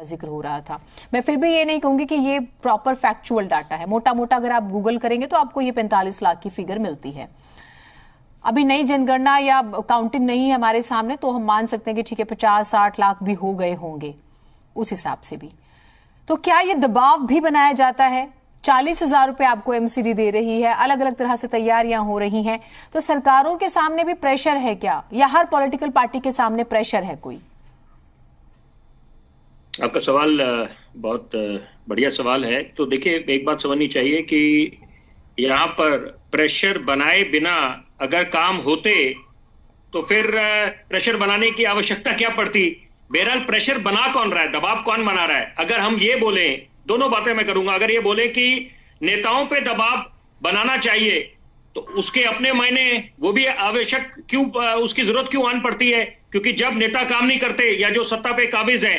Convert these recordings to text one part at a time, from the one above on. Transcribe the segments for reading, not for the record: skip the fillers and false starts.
जिक्र हो रहा था। मैं फिर भी ये नहीं कहूंगी कि ये प्रॉपर फैक्चुअल डाटा है। मोटा मोटा अगर आप गूगल करेंगे तो आपको ये 45 लाख की फिगर मिलती है। अभी नई जनगणना या काउंटिंग नहीं है हमारे सामने, तो हम मान सकते हैं कि ठीक है 50-60 लाख भी हो गए होंगे उस हिसाब से भी। तो क्या ये दबाव भी बनाया जाता है? 40,000 रुपए आपको एमसीडी दे रही है, अलग अलग तरह से तैयारियां हो रही हैं, तो सरकारों के सामने भी प्रेशर है क्या, या हर पॉलिटिकल पार्टी के सामने प्रेशर है कोई? आपका सवाल बहुत बढ़िया सवाल है। तो देखिए, एक बात समझनी चाहिए कि यहाँ पर प्रेशर बनाए बिना अगर काम होते तो फिर प्रेशर बनाने की आवश्यकता क्या पड़ती। बहरहाल प्रेशर बना कौन रहा है, दबाव कौन बना रहा है? अगर हम ये बोले, दोनों बातें मैं करूंगा, अगर ये बोले कि नेताओं पे दबाव बनाना चाहिए तो उसके अपने मायने वो भी आवश्यक क्यों, उसकी जरूरत क्यों आन पड़ती है? क्योंकि जब नेता काम नहीं करते या जो सत्ता पे काबिज है,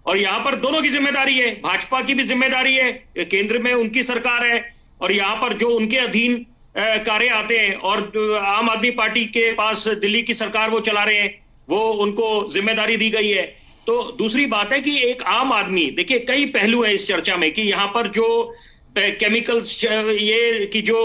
और यहां पर दोनों की जिम्मेदारी है, भाजपा की भी जिम्मेदारी है, केंद्र में उनकी सरकार है और यहां पर जो उनके अधीन कार्य आते हैं और आम आदमी पार्टी के पास दिल्ली की सरकार वो चला रहे हैं, वो उनको जिम्मेदारी दी गई है। तो दूसरी बात है कि एक आम आदमी, देखिए कई पहलू है इस चर्चा में कि यहां पर जो केमिकल्स ये कि जो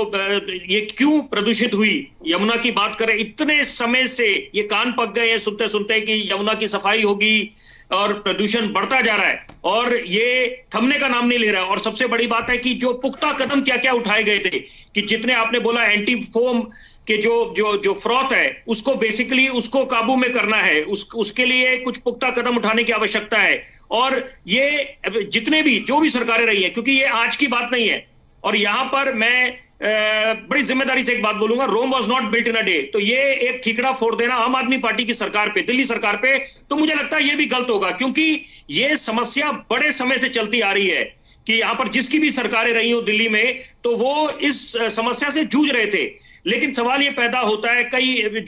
ये क्यों प्रदूषित हुई, यमुना की बात करें, इतने समय से ये कान पक गए हैं सुनते सुनते कि यमुना की सफाई होगी और प्रदूषण बढ़ता जा रहा है और ये थमने का नाम नहीं ले रहा है। और सबसे बड़ी बात है कि जो पुख्ता कदम क्या क्या उठाए गए थे, कि जितने आपने बोला एंटी फोम के जो फ्रॉथ है उसको बेसिकली उसको काबू में करना है, उसके लिए कुछ पुख्ता कदम उठाने की आवश्यकता है। और ये जितने भी जो भी सरकारें रही हैं, क्योंकि ये आज की बात नहीं है, और यहां पर मैं बड़ी जिम्मेदारी से एक बात बोलूंगा, Rome was not built in a day. तो ये एक ठीकरा फोड़ देना आम आदमी पार्टी की सरकार पे, दिल्ली सरकार पे, तो मुझे लगता है ये भी गलत होगा, क्योंकि ये समस्या बड़े समय से चलती आ रही है कि यहां पर जिसकी भी सरकारें रही हो दिल्ली में, तो वो इस समस्या से जूझ रहे थे। लेकिन सवाल ये पैदा होता है, कई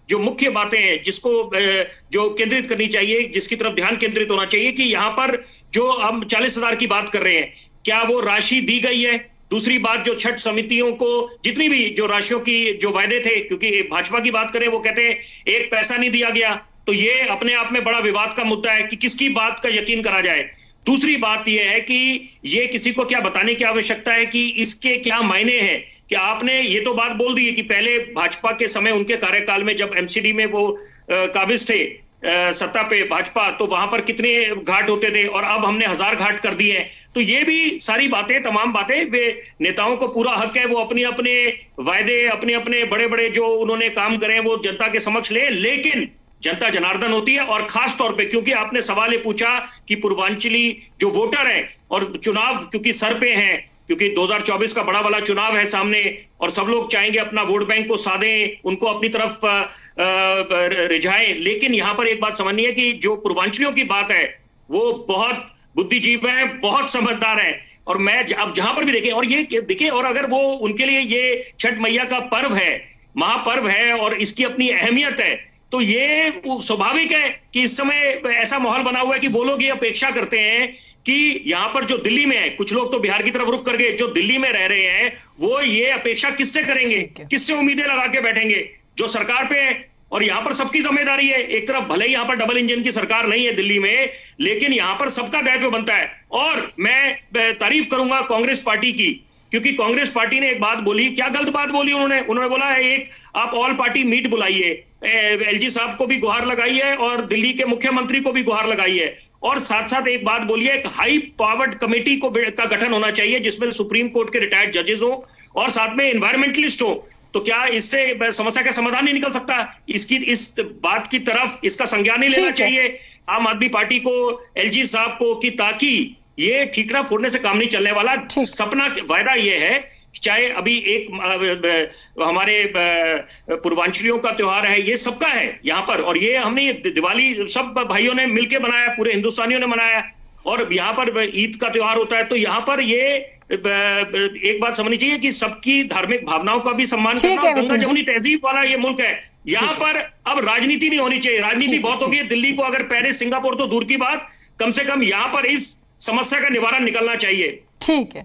जो मुख्य बातें हैं जिसको जो केंद्रित करनी चाहिए, जिसकी तरफ ध्यान केंद्रित होना चाहिए, कि यहां पर जो हम 40,000 की बात कर रहे हैं, क्या वो राशि दी गई है? दूसरी बात, जो छठ समितियों को जितनी भी जो राशियों की जो वायदे थे, क्योंकि भाजपा की बात करें वो कहते हैं एक पैसा नहीं दिया गया, तो ये अपने आप में बड़ा विवाद का मुद्दा है कि किसकी बात का यकीन करा जाए। दूसरी बात यह है कि ये किसी को क्या बताने की आवश्यकता है कि इसके क्या मायने हैं, कि आपने ये तो बात बोल दी है कि पहले भाजपा के समय उनके कार्यकाल में जब एमसीडी में वो काबिज थे सत्ता पे भाजपा, तो वहां पर कितने घाट होते थे और अब हमने 1000 घाट कर दिए हैं। तो ये भी सारी बातें, तमाम बातें, वे नेताओं को पूरा हक है वो अपने अपने वायदे, अपने अपने बड़े बड़े जो उन्होंने काम करे वो जनता के समक्ष ले, लेकिन जनता जनार्दन होती है। और खास तौर पे क्योंकि आपने सवाल ये पूछा कि पूर्वांचली जो वोटर है और चुनाव क्योंकि सर पे हैं, क्योंकि 2024 का बड़ा वाला चुनाव है सामने और सब लोग चाहेंगे अपना वोट बैंक को साधें, उनको अपनी तरफ रिझाएं। लेकिन यहां पर एक बात समझनी है कि जो पूर्वांचलियों की बात है वो बहुत बुद्धिजीवी है, बहुत समझदार है। और मैं अब जहां पर भी देखें, और ये देखिए, और अगर वो उनके लिए ये छठ मैया का पर्व है, महापर्व है और इसकी अपनी अहमियत है, तो ये स्वाभाविक है कि इस समय ऐसा माहौल बना हुआ है कि वो लोग ये अपेक्षा करते हैं कि यहां पर जो दिल्ली में है, कुछ लोग तो बिहार की तरफ रुख कर गए, जो दिल्ली में रह रहे हैं वो ये अपेक्षा किससे करेंगे, किससे उम्मीदें लगा के बैठेंगे? जो सरकार पे है। और यहां पर सबकी जिम्मेदारी है। एक तरफ भले ही यहां पर डबल इंजन की सरकार नहीं है दिल्ली में, लेकिन यहां पर सबका दायित्व बनता है। और मैं तारीफ करूंगा कांग्रेस पार्टी की, क्योंकि कांग्रेस पार्टी ने एक बात बोली, क्या गलत बात बोली उन्होंने बोला है, एक आप ऑल पार्टी मीट बुलाइए, एलजी साहब को भी गुहार लगाई है और दिल्ली के मुख्यमंत्री को भी गुहार लगाई है, और साथ साथ एक बात बोली है, एक हाई पावर्ड कमेटी का गठन होना चाहिए जिसमें सुप्रीम कोर्ट के रिटायर्ड जजेस हो और साथ में एनवायरमेंटलिस्ट हो। तो क्या इससे समस्या का समाधान नहीं निकल सकता? इस बात की तरफ इसका संज्ञान नहीं लेना चाहिए आम आदमी पार्टी को, एलजी साहब को, कि ताकि ये ठीकरा फोड़ने से काम नहीं चलने वाला। सपना वायदा ये है, चाहे अभी एक हमारे पूर्वांचलियों का त्योहार है, ये सबका है यहाँ पर, और ये हमने दिवाली सब भाइयों ने मिलकर मनाया, पूरे हिंदुस्तानियों ने मनाया, और यहाँ पर ईद का त्योहार होता है। तो यहाँ पर ये एक बात समझनी चाहिए कि सबकी धार्मिक भावनाओं का भी सम्मान करना, गंगा जमुनी तहजीब वाला ये मुल्क है। यहाँ पर अब राजनीति नहीं होनी चाहिए, राजनीति बहुत होगी। दिल्ली को अगर पेरिस सिंगापुर तो दूर की बात, कम से कम यहाँ पर इस समस्या का निवारण निकलना चाहिए। ठीक है।